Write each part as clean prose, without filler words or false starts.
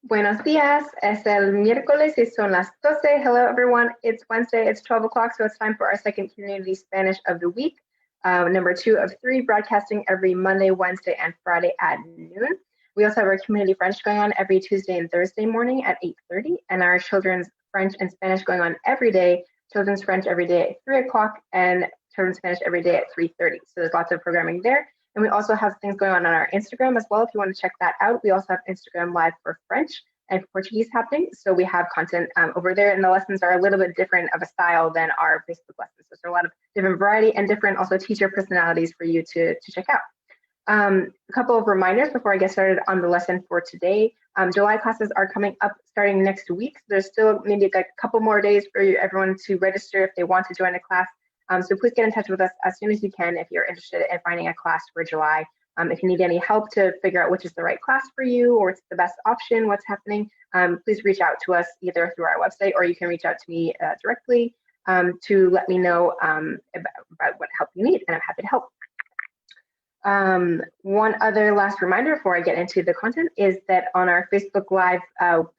Buenos días. Es el miércoles y son las 12. Hello, everyone. It's Wednesday. It's 12 o'clock, so it's time for our second Community Spanish of the week, number 2 of 3, broadcasting every Monday, Wednesday, and Friday at noon. We also have our Community French going on every Tuesday and Thursday morning at 8:30, and our Children's French and Spanish going on every day, Children's French every day at 3 o'clock, and Children's Spanish every day at 3:30. So there's lots of programming there. And we also have things going on our Instagram as well. If you want to check that out, we also have Instagram Live for French and Portuguese happening. So we have content over there, and the lessons are a little bit different of a style than our Facebook lessons. So there's a lot of different variety and different also teacher personalities for you to check out. A couple of reminders before I get started on the lesson for today. July classes are coming up starting next week. So there's still maybe a couple more days for everyone to register if they want to join a class. So please get in touch with us as soon as you can if you're interested in finding a class for July. If you need any help to figure out which is the right class for you or what's the best option, what's happening, please reach out to us either through our website or you can reach out to me directly to let me know about what help you need, and I'm happy to help. One other last reminder before I get into the content is that on our Facebook Live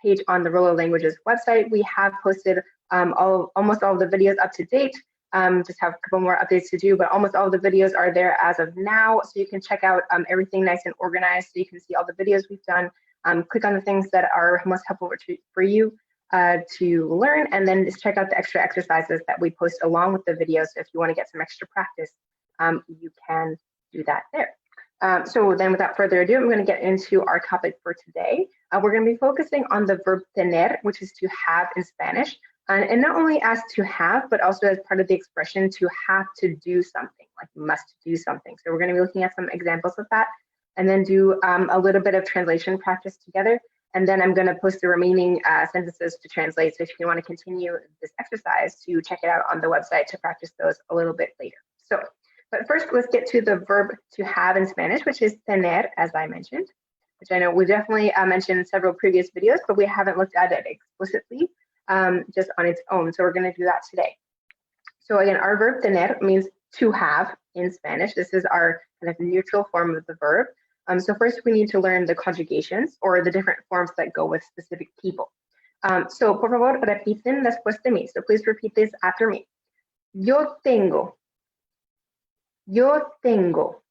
page on the Rola Languages website, we have posted almost all of the videos up to date. Just have a couple more updates to do, but almost all of the videos are there as of now. So you can check out everything nice and organized. So you can see all the videos we've done. Click on the things that are most helpful for you to learn, and then just check out the extra exercises that we post along with the videos. So if you want to get some extra practice, you can do that there. So then without further ado, I'm going to get into our topic for today. We're going to be focusing on the verb tener, which is to have in Spanish. And not only as to have, but also as part of the expression to have to do something, like must do something. So we're going to be looking at some examples of that and then do a little bit of translation practice together. And then I'm going to post the remaining sentences to translate. So if you want to continue this exercise, to check it out on the website to practice those a little bit later. So, but first, let's get to the verb to have in Spanish, which is tener, as I mentioned, which I know we definitely mentioned in several previous videos, but we haven't looked at it explicitly. Just on its own. So we're going to do that today. So again, our verb tener means to have in Spanish. This is our kind of neutral form of the verb. So first we need to learn the conjugations, or the different forms that go with specific people. So por favor, repiten después de mí. So please repeat this after me. Yo tengo. Yo tengo.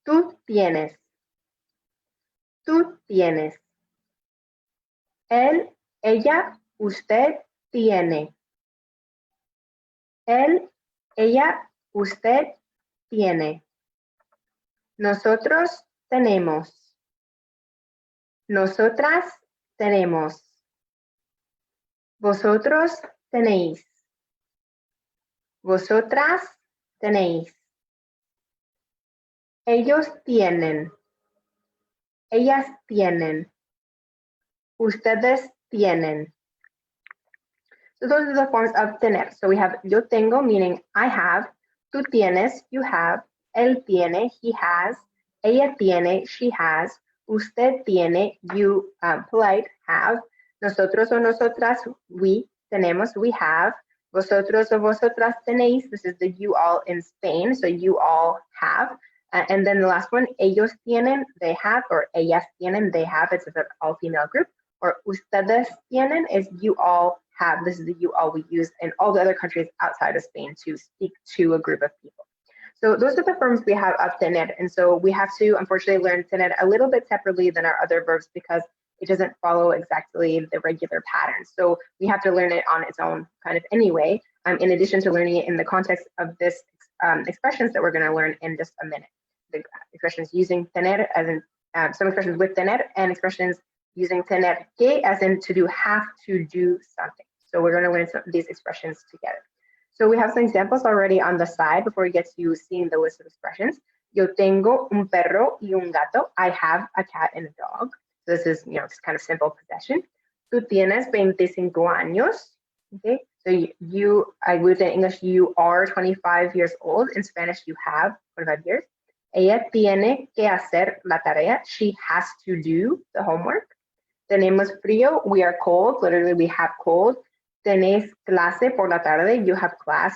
Tú tienes. Tú tienes. Él, ella, usted tiene. Él, ella, usted tiene. Nosotros tenemos. Nosotras tenemos. Vosotros tenéis. Vosotras tenéis. Ellos tienen. Ellas tienen. Ustedes tienen. So those are the forms of tener. So we have yo tengo, meaning I have. Tú tienes, you have. Él tiene, he has. Ella tiene, she has. Usted tiene, you, polite, have. Nosotros o nosotras, we tenemos, we have. Vosotros o vosotras tenéis. This is the you all in Spain. So you all have. And then the last one, ellos tienen, they have, or ellas tienen, they have. It's an all-female group. Or ustedes tienen is you all have. This is the you all we use in all the other countries outside of Spain to speak to a group of people. So those are the forms we have of tener. And so we have to, unfortunately, learn tener a little bit separately than our other verbs because it doesn't follow exactly the regular pattern. So we have to learn it on its own kind of anyway, in addition to learning it in the context of this expressions that we're going to learn in just a minute. The expressions using tener, as in some expressions with tener, and expressions using tener que, as in to do, have to do something. So we're going to learn some of these expressions together. So we have some examples already on the side before we get to seeing the list of expressions. Yo tengo un perro y un gato. I have a cat and a dog. So this is, just kind of simple possession. Tú tienes 25 años. Okay. So I would say in English, you are 25 years old. In Spanish, you have 25 years. Ella tiene que hacer la tarea. She has to do the homework. Tenemos frío, we are cold, literally we have cold. Tenés clase por la tarde, you have class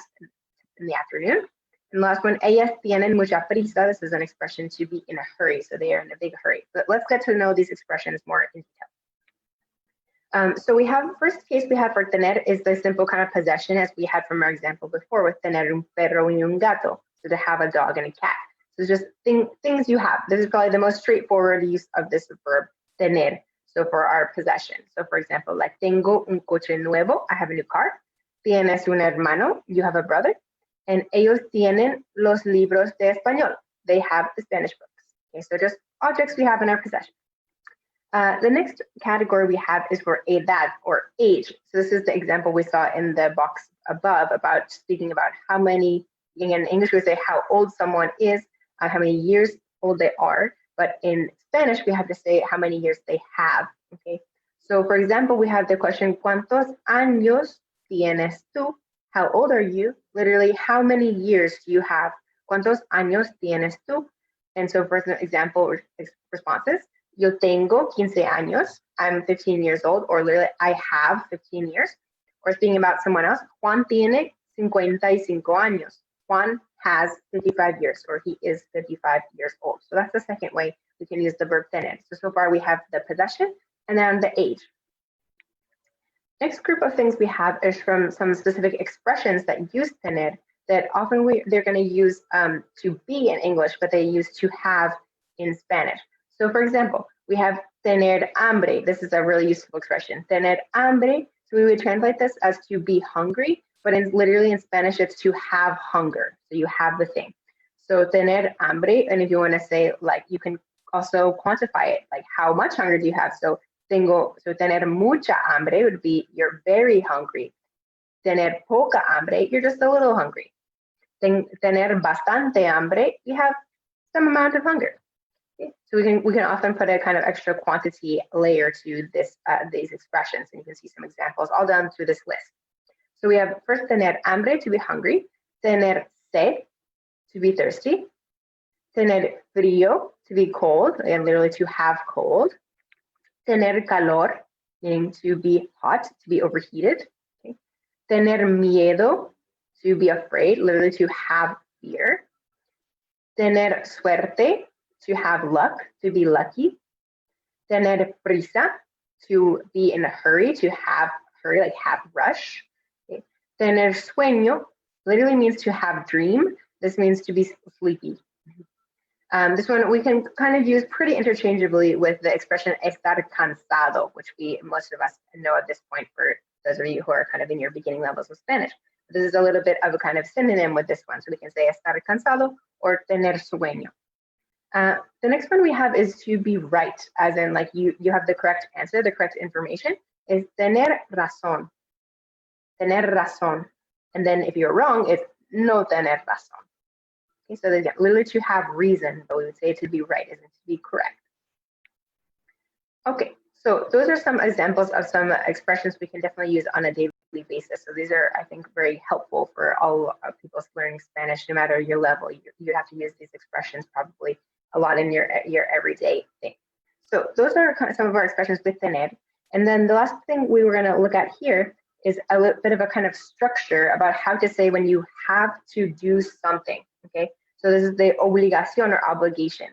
in the afternoon. And the last one, ellas tienen mucha prisa. This is an expression to be in a hurry. So they are in a big hurry. But let's get to know these expressions more in detail. So we have, first case we have for tener is the simple kind of possession as we had from our example before with tener un perro y un gato. So to have a dog and a cat. So it's just things you have. This is probably the most straightforward use of this verb, tener. So for our possession. So for example, like tengo un coche nuevo. I have a new car. Tienes un hermano. You have a brother. And ellos tienen los libros de español. They have the Spanish books. Okay, so just objects we have in our possession. The next category we have is for edad or age. So this is the example we saw in the box above about speaking about how many, in English we say how old someone is, how many years old they are. But in Spanish, we have to say how many years they have. Okay. So for example, we have the question, ¿Cuántos años tienes tú? How old are you? Literally, how many years do you have? ¿Cuántos años tienes tú? And so for example, responses, yo tengo 15 años. I'm 15 years old, or literally, I have 15 years. Or speaking about someone else, Juan tiene 55 años. Juan has 55 years, or he is 55 years old. So that's the second way we can use the verb tener. So far we have the possession and then the age. Next group of things we have is from some specific expressions that use tener that often they're going to use to be in English, but they use to have in Spanish. So for example, we have tener hambre. This is a really useful expression. Tener hambre. So we would translate this as to be hungry, but literally in Spanish, it's to have hunger. So you have the thing. So tener hambre, and if you want to say, like, you can also quantify it, like how much hunger do you have? So tener mucha hambre would be you're very hungry. Tener poca hambre, you're just a little hungry. Tener bastante hambre, you have some amount of hunger. Okay? So we can often put a kind of extra quantity layer to this these expressions, and you can see some examples all down through this list. So we have first tener hambre, to be hungry, tener sed, to be thirsty, tener frío, to be cold, and literally to have cold, tener calor, meaning to be hot, to be overheated, okay. Tener miedo, to be afraid, literally to have fear, tener suerte, to have luck, to be lucky, tener prisa, to be in a hurry, to have hurry, like have rush. Okay. Tener sueño literally means to have dream. This means to be sleepy. This one we can kind of use pretty interchangeably with the expression estar cansado, which most of us know at this point for those of you who are kind of in your beginning levels of Spanish. This is a little bit of a kind of synonym with this one. So we can say estar cansado or tener sueño. The next one we have is to be right, as in like you have the correct answer, the correct information, is tener razón. Tener razón. And then if you're wrong, it's no tener razón. Okay, so again, literally to have reason, but we would say to be right isn't to be correct. Okay, so those are some examples of some expressions we can definitely use on a daily basis. So these are, I think, very helpful for all of people learning Spanish, no matter your level. You have to use these expressions probably a lot in your everyday thing. So those are kind of some of our expressions with tener. And then the last thing we were going to look at here is a little bit of a kind of structure about how to say when you have to do something. Okay, so this is the obligación or obligation.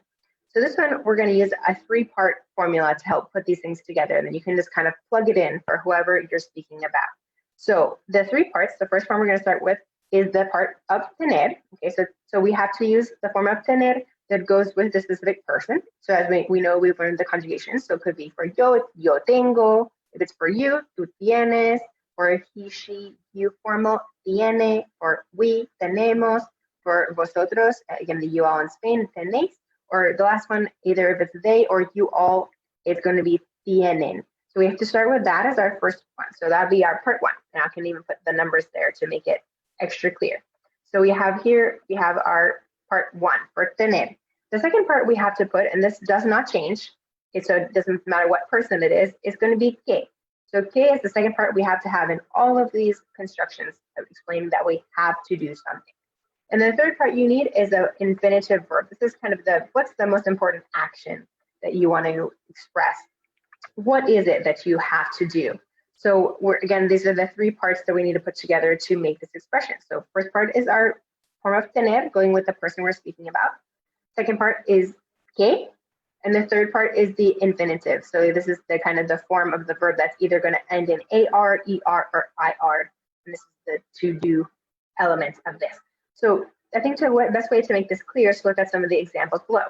So this one, we're going to use a 3-part formula to help put these things together, and then you can just kind of plug it in for whoever you're speaking about. So the 3 parts, the first one we're going to start with is the part of tener. Okay, so we have to use the form of tener that goes with the specific person. So as we know, we've learned the conjugations. So it could be for yo, it's yo tengo. If it's for you, tú tienes. For he, she, you formal, tiene. For we, tenemos. For vosotros, again, the you all in Spain, tenéis. Or the last one, either if it's they or you all, it's going to be tienen. So we have to start with that as our first one. So that'd be our part 1. And I can even put the numbers there to make it extra clear. So we have our part 1 for tener. The second part we have to put, and this does not change, so it doesn't matter what person it is going to be que. So que is the second part we have to have in all of these constructions of explaining that we have to do something. And the third part you need is an infinitive verb. This is kind of what's the most important action that you want to express? What is it that you have to do? So again, these are the 3 parts that we need to put together to make this expression. So first part is our form of tener, going with the person we're speaking about. Second part is que, and the third part is the infinitive. So this is the kind of the form of the verb that's either going to end in AR, ER, or IR. And this is the to-do element of this. So I think the best way to make this clear is to look at some of the examples below.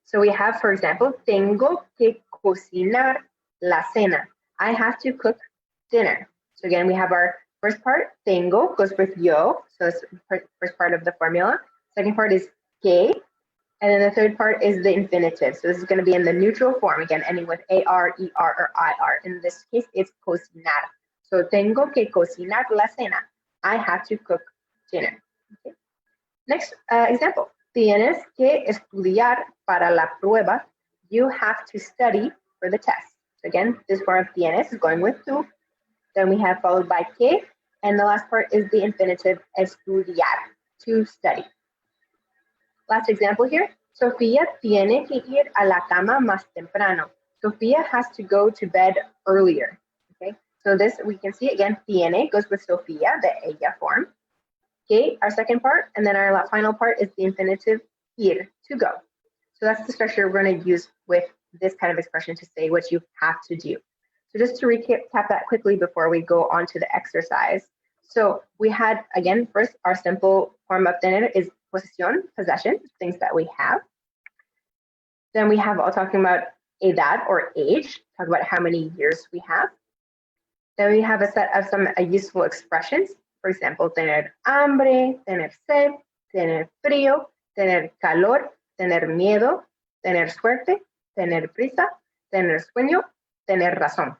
So we have, for example, tengo que cocinar la cena. I have to cook dinner. So again, we have our first part, tengo, goes with yo. So it's the first part of the formula. Second part is que. And then the third part is the infinitive. So this is going to be in the neutral form, again, ending with AR, ER, or IR. In this case, it's cocinar. So tengo que cocinar la cena. I have to cook dinner. Okay. Next example. Tienes que estudiar para la prueba. You have to study for the test. So again, this form of tienes is going with tú. Then we have followed by que. And the last part is the infinitive estudiar, to study. Last example here, Sofía tiene que ir a la cama más temprano. Sofía has to go to bed earlier. Okay, so this we can see again, tiene goes with Sofía, the ella form. Okay, our second part, and then our final part is the infinitive ir, to go. So that's the structure we're going to use with this kind of expression to say what you have to do. So just to recap that quickly before we go on to the exercise. So we had, again, first our simple form of tener is posesión, possession, things that we have. Then we have all talking about edad or age, talk about how many years we have. Then we have a set of some useful expressions. For example, tener hambre, tener sed, tener frío, tener calor, tener miedo, tener suerte, tener prisa, tener sueño, tener razón.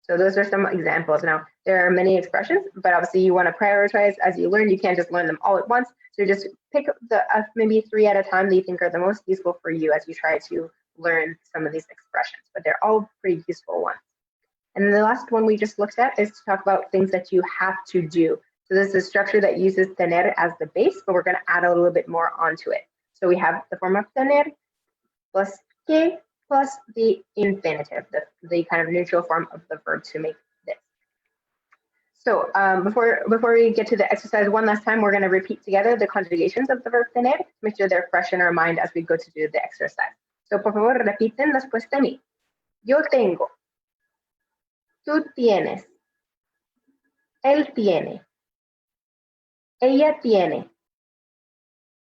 So those are some examples. Now, there are many expressions, but obviously you want to prioritize as you learn. You can't just learn them all at once. So just pick the maybe 3 at a time that you think are the most useful for you as you try to learn some of these expressions, but they're all pretty useful ones. And then the last one we just looked at is to talk about things that you have to do. So this is a structure that uses tener as the base, but we're going to add a little bit more onto it. So we have the form of tener plus que plus the infinitive, the kind of neutral form of the verb to make this. So before we get to the exercise one last time, we're going to repeat together the conjugations of the verb tener to make sure they're fresh in our mind as we go to do the exercise. So por favor, repiten después de mí. Yo tengo. Tú tienes. Él tiene. Ella tiene.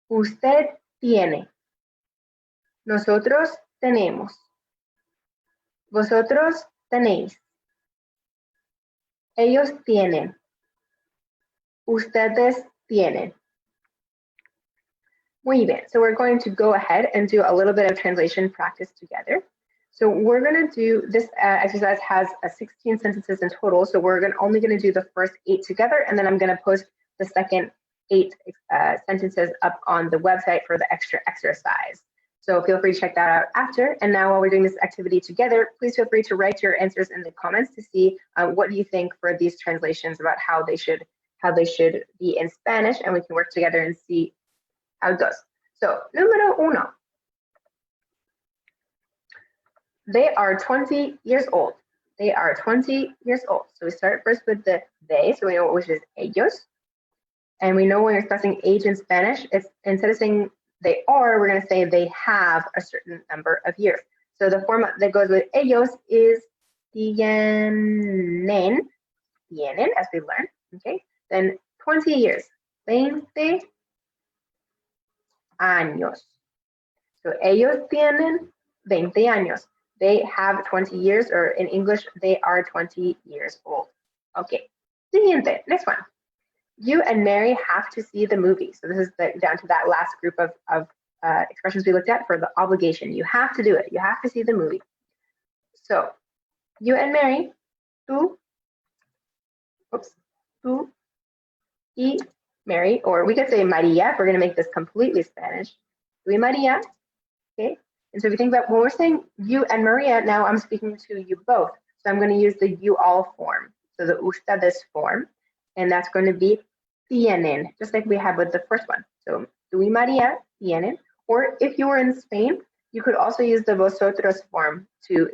Usted tiene. Nosotros tenemos. Vosotros tenéis. Ellos tienen. Ustedes tienen. Muy bien. So we're going to go ahead and do a little bit of translation practice together. So we're going to do, this exercise has 16 sentences in total. So we're only going to do the first 8 together, and then I'm going to post the second 8 sentences up on the website for the extra exercise. So feel free to check that out after. And now while we're doing this activity together, please feel free to write your answers in the comments to see what do you think for these translations about how they should be in Spanish, and we can work together and see how it goes. So, número uno. They are 20 years old. They are 20 years old. So we start first with the they, so we know which is ellos. And we know when you're expressing age in Spanish, it's instead of saying they are, we're going to say they have a certain number of years. So the form that goes with ellos is tienen, as we learned, okay? Then 20 years, 20 años. So ellos tienen 20 años. They have 20 years, or in English, they are 20 years old. Okay, siguiente, next one. You and Mary have to see the movie. So this is down to that last group of expressions we looked at for the obligation. You have to do it. You have to see the movie. So you and Mary, tú y Mary, or we could say Maria if we're going to make this completely Spanish. Tú y Maria, okay? And so if you think about when we're saying you and Maria, now I'm speaking to you both. So I'm going to use the you all form, so the ustedes form, and that's going to be tienen, just like we had with the first one. So tú y Maria tienen, or if you were in Spain, you could also use the vosotros form to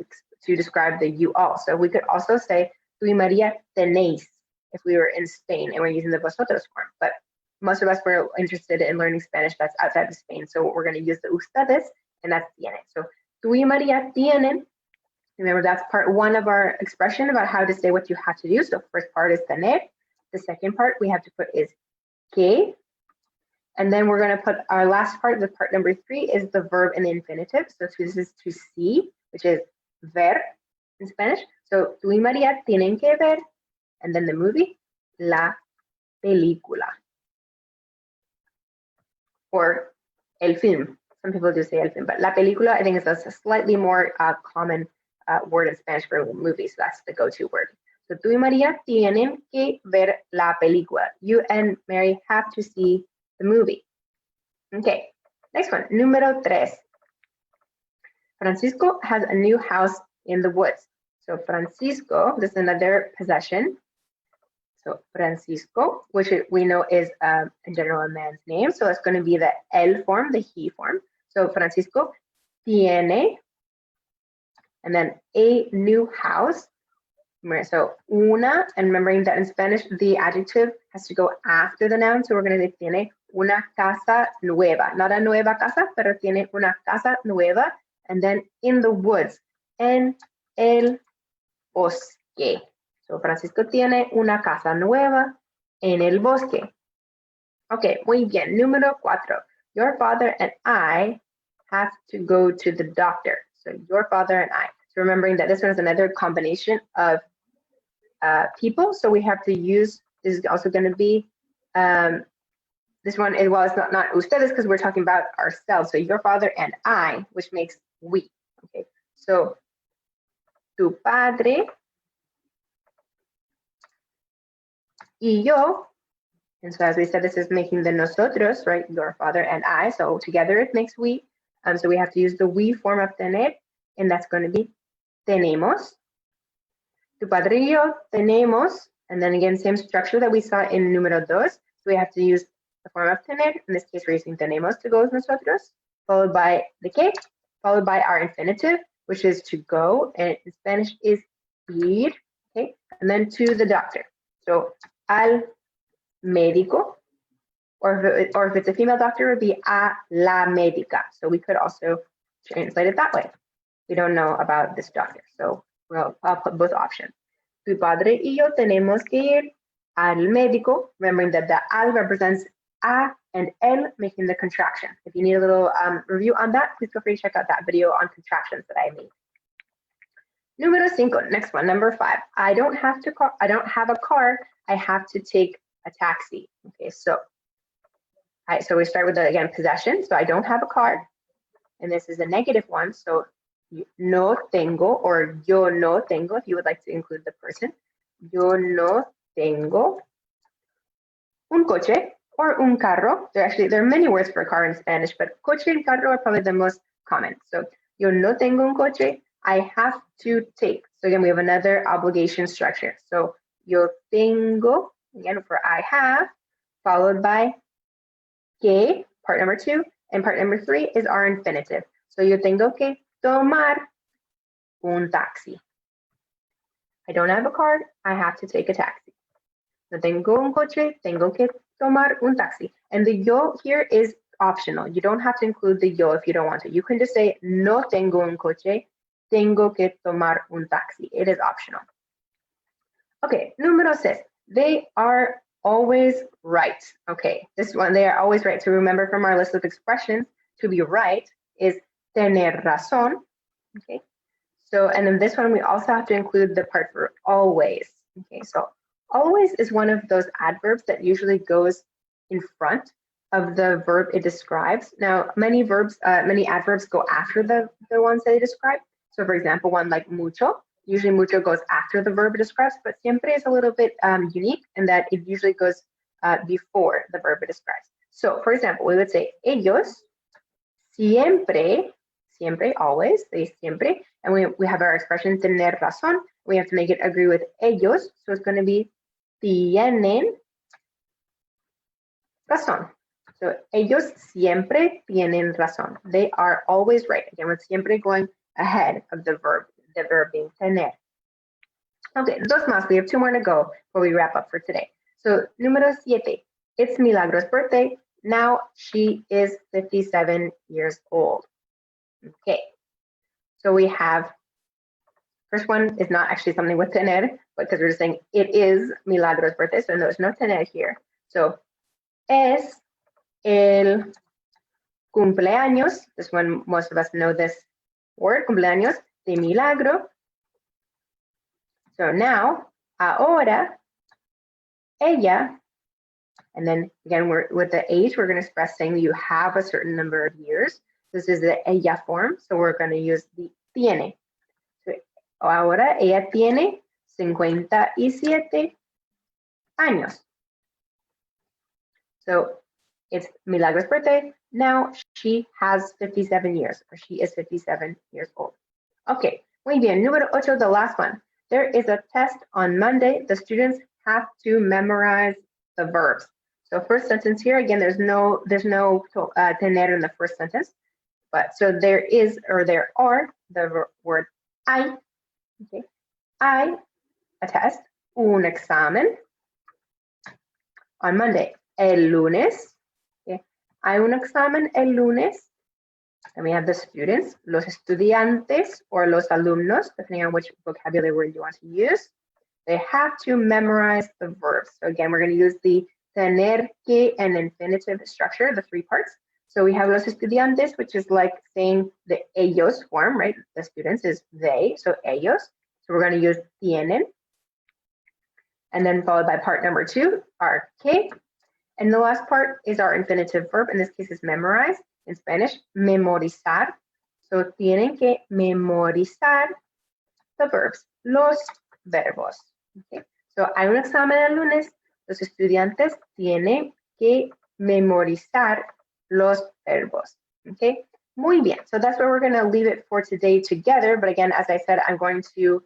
describe the you all. So we could also say tú y Maria tenéis if we were in Spain and we're using the vosotros form. But most of us were interested in learning Spanish that's outside of Spain. So we're going to use the ustedes, and that's tiene. So tú y María tienen. Remember, that's part one of our expression about how to say what you have to do. So first part is tener. The second part we have to put is que. And then we're going to put our last part, the part number 3, is the verb in the infinitive. So this is to see, which is ver in Spanish. So tú y María tienen que ver, and then the movie, la película. Or el film. Some people do say el film, but la película, I think, is a slightly more common word in Spanish for movies. So that's the go-to word. So tú y María tienen que ver la película. You and Mary have to see the movie. Okay, next one, número 3. Francisco has a new house in the woods. So Francisco, this is another possession. So Francisco, which we know is in general a man's name. So it's going to be the él form, the he form. So Francisco tiene, and then a new house. So una, and remembering that in Spanish, the adjective has to go after the noun. So we're going to say tiene una casa nueva. Not a nueva casa, pero tiene una casa nueva. And then in the woods, en el bosque. So Francisco tiene una casa nueva en el bosque. Okay, muy bien. Número 4. Your father and I have to go to the doctor. So your father and I. So remembering that this one is another combination of people. So we have to use, this is also going to be, this one, well, it's not ustedes because we're talking about ourselves. So your father and I, which makes we. Okay, so tu padre y yo. And so as we said, this is making the nosotros, right? Your father and I. So together it makes we. So we have to use the we form of tener, and that's going to be tenemos. Tu padre y yo tenemos, and then again, same structure that we saw in número 2. So we have to use the form of tener. In this case, we're using tenemos to go with nosotros, followed by the que, followed by our infinitive, which is to go, and in Spanish is ir, okay? And then to the doctor. So al médico, or if it's a female doctor, it would be a la médica. So we could also translate it that way. We don't know about this doctor, so I'll put both options. Tu padre y yo tenemos que ir al médico, remembering that the al represents a and el, making the contraction. If you need a little review on that, please feel free to check out that video on contractions that I made. Número 5, next one, number 5. I don't have a car, I have to take a taxi. Okay, so we start with the, again, possession. So I don't have a car, and this is a negative one. So no tengo, or yo no tengo, if you would like to include the person. Yo no tengo un coche or un carro. There are many words for car in Spanish, but coche and carro are probably the most common. So yo no tengo un coche, I have to take. So again, we have another obligation structure. So yo tengo, again, for I have, followed by que, part number 2, and part number 3 is our infinitive. So yo tengo que tomar un taxi. I don't have a car, I have to take a taxi. No tengo un coche, tengo que tomar un taxi. And the yo here is optional. You don't have to include the yo if you don't want to. You can just say no tengo un coche, tengo que tomar un taxi. It is optional. Okay, número 6. They are always right. Okay, this one, they are always right. To remember from our list of expressions, to be right is tener razón. Okay, so, and then this one, we also have to include the part for always. Okay, so always is one of those adverbs that usually goes in front of the verb it describes. Now, many adverbs go after the ones that they describe. So for example, one like mucho, usually mucho goes after the verb it describes, but siempre is a little bit unique in that it usually goes before the verb it describes. So for example, we would say ellos siempre, always, they siempre, and we have our expression tener razón. We have to make it agree with ellos, so it's going to be tienen razón. So ellos siempre tienen razón. They are always right. Again, with siempre going ahead of the verb being tener. Okay, dos más. We have 2 more to go before we wrap up for today. So número 7. It's Milagros' birthday. Now she is 57 years old. Okay, so we have, first one is not actually something with tener, but because we're just saying it is Milagros' birthday, so there's no tener here. So, es el cumpleaños. This one, most of us know this word, cumpleaños de Milagro. So now, ahora, ella, and then again, with the age, we're going to express saying you have a certain number of years. This is the ella form, so we're going to use the tiene. So, ahora ella tiene 57 años. So it's Milagros' birthday. Now she has 57 years, or she is 57 years old. Okay, muy bien. Número 8, the last one. There is a test on Monday. The students have to memorize the verbs. So first sentence here, again, there's no tener in the first sentence, but so there is, or there are, the word hay, okay, hay a test, un examen on Monday. El lunes, okay, hay un examen el lunes, and we have the students, los estudiantes, or los alumnos, depending on which vocabulary word you want to use. They have to memorize the verbs. So again, we're going to use the tener que and infinitive structure, the 3 parts. So we have los estudiantes, which is like saying the ellos form, right? The students is they, so ellos. So we're going to use tienen. And then followed by part number 2, our que. And the last part is our infinitive verb. In this case, is memorize. In Spanish, memorizar. So tienen que memorizar the verbs, los verbos. Okay. So hay un examen el lunes. Los estudiantes tienen que memorizar los verbos. Okay. Muy bien. So that's where we're going to leave it for today together. But again, as I said, I'm going to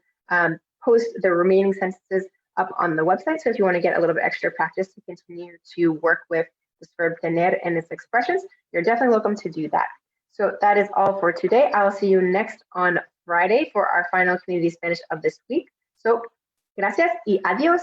post the remaining sentences up on the website. So if you want to get a little bit extra practice to continue to work with this verb tener and its expressions, you're definitely welcome to do that. So that is all for today. I'll see you next on Friday for our final Community Spanish of this week. So, gracias y adiós.